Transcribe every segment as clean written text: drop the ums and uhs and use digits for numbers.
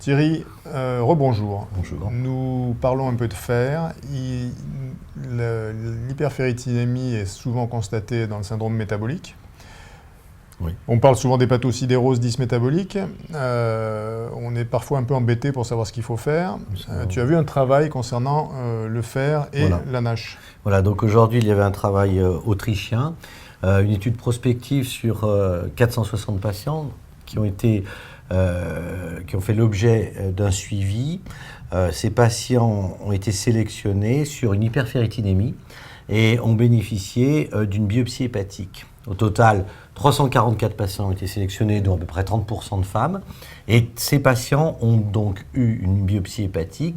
Thierry, rebonjour. Bonjour. Nous parlons un peu de fer. L'hyperferritinémie est souvent constatée dans le syndrome métabolique. Oui. On parle souvent d'hépatosidérose dysmétabolique. On est parfois un peu embêté pour savoir ce qu'il faut faire. Tu as vu un travail concernant le fer et la NASH. Voilà, donc aujourd'hui, il y avait un travail autrichien, une étude prospective sur 460 patients qui ont fait l'objet d'un suivi. Ces patients ont été sélectionnés sur une hyperferritinémie et ont bénéficié d'une biopsie hépatique. Au total, 344 patients ont été sélectionnés, dont à peu près 30% de femmes. Et ces patients ont donc eu une biopsie hépatique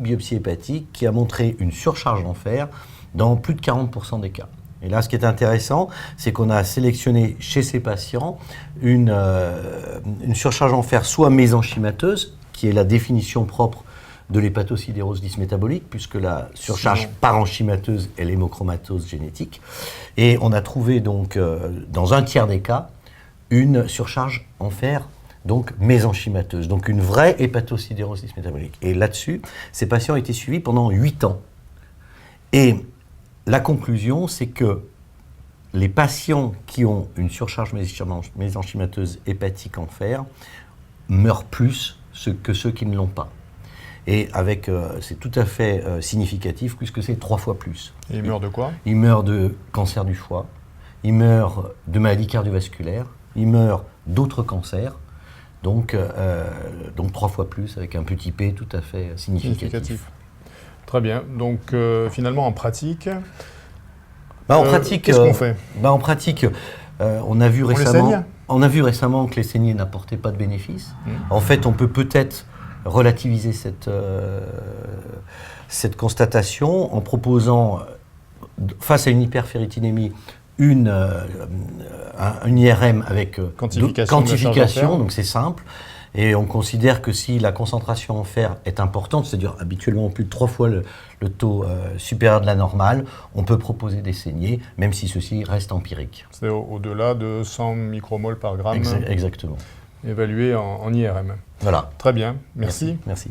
qui a montré une surcharge en fer dans plus de 40% des cas. Et là, ce qui est intéressant, c'est qu'on a sélectionné chez ces patients une surcharge en fer soit mésenchymateuse, qui est la définition propre de l'hépatosidérose dysmétabolique, puisque la surcharge parenchymateuse est l'hémochromatose génétique. Et on a trouvé donc, dans un tiers des cas, une surcharge en fer, donc mésenchymateuse, donc une vraie hépatosidérose dysmétabolique. Et là-dessus, ces patients ont été suivis pendant 8 ans. Et la conclusion, c'est que les patients qui ont une surcharge mésenchymateuse hépatique en fer meurent plus que ceux qui ne l'ont pas. Et c'est tout à fait significatif puisque c'est 3 fois plus. Et ils meurent de quoi? Ils meurent de cancer du foie, ils meurent de maladies cardiovasculaires, ils meurent d'autres cancers, donc 3 fois plus avec un petit p tout à fait significatif. Très bien. Donc finalement en pratique, qu'est-ce qu'on fait? En pratique, on a vu récemment que les saignées n'apportaient pas de bénéfices. En fait, on peut-être relativiser cette constatation en proposant, face à une hyperferritinémie, une IRM avec quantification, donc c'est simple. Et on considère que si la concentration en fer est importante, c'est-à-dire habituellement plus de 3 fois le taux supérieur de la normale, on peut proposer des saignées, même si ceci reste empirique. C'est au-delà de 100 micromoles par gramme. Exactement. Évalué en IRM. Voilà. Très bien, merci. Merci.